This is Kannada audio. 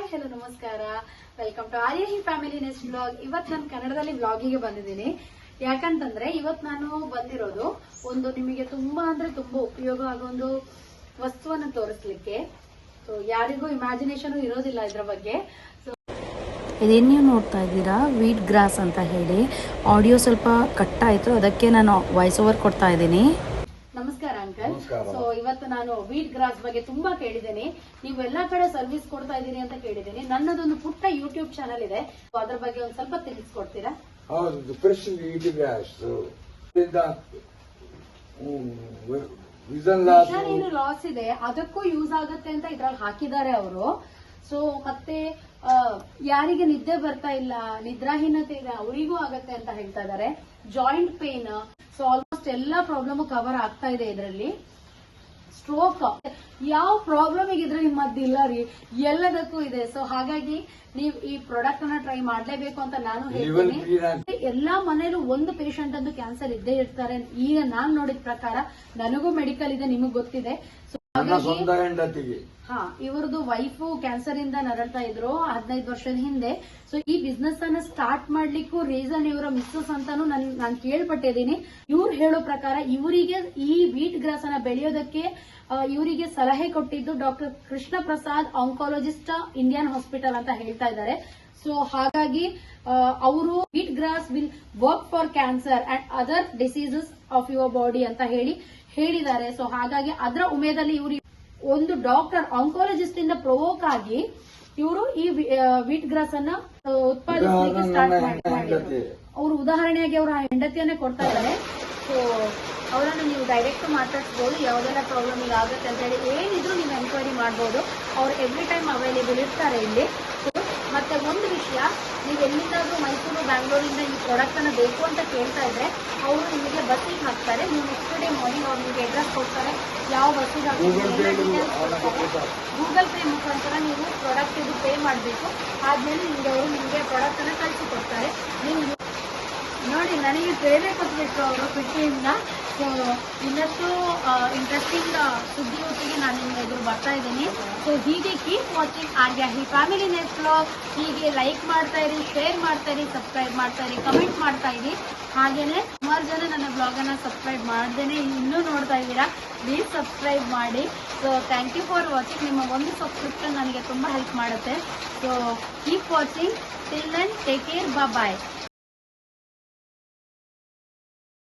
ಹಾಯ್ ಹಲೋ ನಮಸ್ಕಾರ, welcome to Arya family next blog. ಇವತ್ತು ನಾನು ಕನ್ನಡದಲ್ಲಿ ಬ್ಲಾಗಿಗೆ ಬಂದಿದ್ದೀನಿ. ಯಾಕಂತಂದ್ರೆ ಇವತ್ತು ನಾನು ಬಂದಿರೋದು ಒಂದು ನಿಮಗೆ ತುಂಬಾ ಉಪಯೋಗ ಆಗೋ ಒಂದು ವಸ್ತುವನ್ನು ತೋರಿಸ್ಲಿಕ್ಕೆ. ಸೊ ಯಾರಿಗೂ ಇಮ್ಯಾಜಿನೇಷನ್ ಇರೋದಿಲ್ಲ ಇದ್ರ ಬಗ್ಗೆ. ಇದೇನು ನೀವು ನೋಡ್ತಾ ಇದ್ದೀರಾ, ವೀಟ್ ಗ್ರಾಸ್ ಅಂತ ಹೇಳಿ. ಆಡಿಯೋ ಸ್ವಲ್ಪ ಕಟ್ ಆಯ್ತು, ಅದಕ್ಕೆ ನಾನು ವಾಯ್ಸ್ ಓವರ್ ಕೊಡ್ತಾ ಇದ್ದೀನಿ. ನಮಸ್ಕಾರ ಅಂಕಲ್. ಸೊ ಇವತ್ತು ನಾನು ವೀಟ್ ಗ್ರಾಸ್ ಬಗ್ಗೆ ತುಂಬಾ ಕೇಳಿದ್ದೇನೆ. ನೀವು ಎಲ್ಲಾ ಕಡೆ ಸರ್ವಿಸ್ ಕೊಡ್ತಾ ಇದ್ದೀರಿ ಅಂತ ಕೇಳಿದ್ದೇನೆ. ನನ್ನದೊಂದು ಪುಟ್ಟ ಯೂಟ್ಯೂಬ್ ಚಾನಲ್ ಇದೆ, ಅದ್ರ ಬಗ್ಗೆ ಒಂದ್ ಸ್ವಲ್ಪ ತಿಳಿಸ್ಕೊಡ್ತೀರಾ? ಹೌದು, ಫ್ರೆಶ್ ವೀಟ್ ಗ್ರಾಸ್ ಏನು ಲಾಸ್ ಇದೆ ಅದಕ್ಕೂ ಯೂಸ್ ಆಗುತ್ತೆ ಅಂತ ಇದ್ರಲ್ಲಿ ಹಾಕಿದ್ದಾರೆ ಅವರು. ಸೊ ಮತ್ತೆ ಯಾರಿಗೆ ನಿದ್ದೆ ಬರ್ತಾ ಇಲ್ಲ, ನಿದ್ರಾಹೀನತೆ ಇದೆ, ಅವರಿಗೂ ಆಗತ್ತೆ ಅಂತ ಹೇಳ್ತಾ ಇದ್ದಾರೆ. ಜಾಯಿಂಟ್ ಪೇನ್, ಸೊ ಆಲ್ಮೋಸ್ಟ್ ಎಲ್ಲಾ ಪ್ರಾಬ್ಲಮ್ ಕವರ್ ಆಗ್ತಾ ಇದೆ ಇದರಲ್ಲಿ. ಸ್ಟ್ರೋಕ್, ಯಾವ ಪ್ರಾಬ್ಲಮ್ ಇದ್ರಲ್ಲಿ ಮದ್ದಿಲ್ಲ ರೀ, ಎಲ್ಲದಕ್ಕೂ ಇದೆ. ಸೊ ಹಾಗಾಗಿ ನೀವು ಈ ಪ್ರಾಡಕ್ಟ್ ಅನ್ನ ಟ್ರೈ ಮಾಡ್ಲೇಬೇಕು ಅಂತ ನಾನು ಹೇಳ್ತೀನಿ. ಎಲ್ಲಾ ಮನೇಲೂ ಒಂದು ಪೇಷಂಟ್ ಅಂತೂ ಕ್ಯಾನ್ಸರ್ ಇದ್ದೇ ಇರ್ತಾರೆ. ಈಗ ನಾನ್ ನೋಡಿದ ಪ್ರಕಾರ, ನನಗೂ ಮೆಡಿಕಲ್ ಇದೆ, ನಿಮಗ್ ಗೊತ್ತಿದೆ. ಇವ್ರದ್ದು ವೈಫು ಕ್ಯಾನ್ಸರ್ ಇಂದ ನರಳ್ತಾ ಇದ್ರು 15 ವರ್ಷದ ಹಿಂದೆ. ಸೊ ಈ ಬಿಸ್ನೆಸ್ ಅನ್ನ ಸ್ಟಾರ್ಟ್ ಮಾಡ್ಲಿಕ್ಕೂ ರೀಸನ್ ಇವರ ಮಿಸ್ಸಸ್ ಅಂತಾನು ನಾನು ಕೇಳ್ಪಟ್ಟಿದ್ದೀನಿ. ಇವ್ರು ಹೇಳೋ ಪ್ರಕಾರ ಇವರಿಗೆ ಈ ವೀಟ್ ಗ್ರಾಸ್ ಅನ್ನ ಬೆಳೆಯೋದಕ್ಕೆ ಇವರಿಗೆ ಸಲಹೆ ಕೊಟ್ಟಿದ್ದು doctor Krishna Prasad, oncologist, Indian hospital ಅಂತ ಹೇಳ್ತಾ ಇದ್ದಾರೆ. ಸೊ ಹಾಗಾಗಿ ಅವರು wheat grass will work for cancer and other diseases of your body ಅಂತ ಹೇಳಿದ್ದಾರೆ. ಸೊ ಹಾಗಾಗಿ ಅದರ ಉಮೇದಲ್ಲಿ ಇವರು ಒಂದು ಡಾಕ್ಟರ್ ಆಂಕಾಲಜಿಸ್ಟ್ ಇಂದ ಪ್ರವೋಕ್ ಆಗಿ ಇವರು ಈ ವೀಟ್ ಗ್ರಾಸ್ ಅನ್ನ ಉತ್ಪಾದಿಸಲಿಕ್ಕೆ ಸ್ಟಾರ್ಟ್ ಮಾಡಿದ್ರು. ಅವರು ಉದಾಹರಣೆಯಾಗಿ ಅವರ ಹೆಂಡತಿಯನ್ನೇ ಕೊಡ್ತಾ ಇದ್ದಾರೆ. ಸೊ ಅವರನ್ನು ನೀವು ಡೈರೆಕ್ಟ್ ಮಾತಾಡಿಸಬಹುದು, ಯಾವುದೆಲ್ಲ ಪ್ರಾಬ್ಲಮ್ ಈಗ ಆಗುತ್ತೆ ಅಂತ ಹೇಳಿ ಏನಿದ್ರು ನೀವು ಎನ್ಕ್ವೈರಿ ಮಾಡಬಹುದು. ಅವ್ರು ಎವ್ರಿ ಟೈಮ್ ಅವೈಲೇಬಲ್ ಇರ್ತಾರೆ ಇಲ್ಲಿ. ಮತ್ತೆ ಒಂದು ವಿಷಯ, ನೀವು ಎಲ್ಲಿಂದಾದ್ರೂ ಮೈಸೂರು, ಬ್ಯಾಂಗ್ಳೂರಿಂದ ಈ ಪ್ರಾಡಕ್ಟ್ ಅನ್ನ ಬೇಕು ಅಂತ ಕೇಳ್ತಾ ಇದ್ರೆ ಅವರು ನಿಮಗೆ ಬಸ್ಸಿಗೆ ಹಾಕ್ತಾರೆ. ನೀವು ನೆಕ್ಸ್ಟ್ ಡೇ ಮಾರ್ನಿಂಗ್ ಅವ್ರು ನಿಮಗೆ ಅಡ್ರೆಸ್ ಕೊಡ್ತಾರೆ, ಯಾವ ಬಸ್ಸಿಗೆ ಹಾಕ್ತಾರೆ, ಗೂಗಲ್ ಪೇ ಮುಖಾಂತರ ನೀವು ಪ್ರಾಡಕ್ಟ್ ಇದು ಪೇ ಮಾಡಬೇಕು. ಆದ್ಮೇಲೆ ನಿಮಗೆ ಪ್ರಾಡಕ್ಟ್ ಅನ್ನ ಕಳಿಸಿ ಕೊಡ್ತಾರೆ. ನೀವು ನೋಡಿ, ನನಗೆ ಪ್ರೇರಣೆ ಕೊಟ್ಟಬೇಕು ಅವರು ಖುಷಿಯಿಂದ. ಸೊ ಇನ್ನಷ್ಟು ಇಂಟ್ರೆಸ್ಟಿಂಗ್ ಸುದ್ದಿ ಹೊತ್ತಿಗೆ ನಾನು ನಿಮ್ಗೆ ಎದುರು ಬರ್ತಾ ಇದ್ದೀನಿ. ಸೊ ಹೀಗೆ ಕೀಪ್ ವಾಚಿಂಗ್ ಆರ್ಯ ಫ್ಯಾಮಿಲಿ ನೆಕ್ಸ್ಟ್ ಬ್ಲಾಗ್. ಹೀಗೆ ಲೈಕ್ ಮಾಡ್ತಾ ಇರಿ, ಶೇರ್ ಮಾಡ್ತಾ ಇರಿ, ಸಬ್ಸ್ಕ್ರೈಬ್ ಮಾಡ್ತಾ ಇರಿ, ಕಮೆಂಟ್ ಮಾಡ್ತಾ ಇರಿ. ಹಾಗೇನೆ ಸುಮಾರು ಜನ ನನ್ನ ಬ್ಲಾಗ್ ಅನ್ನ ಸಬ್ಸ್ಕ್ರೈಬ್ ಮಾಡ್ದೇನೆ ಇನ್ನೂ ನೋಡ್ತಾ ಇದ್ದೀರಾ, ಪ್ಲೀಸ್ ಸಬ್ಸ್ಕ್ರೈಬ್ ಮಾಡಿ. So thank you for watching. ನಿಮ್ಮ ಒಂದು ಸಬ್ಸ್ಕ್ರಿಪ್ಷನ್ ನನಗೆ ತುಂಬಾ ಹೆಲ್ಪ್ ಮಾಡುತ್ತೆ. So keep watching. Till then, take care, ಬಾಯ್.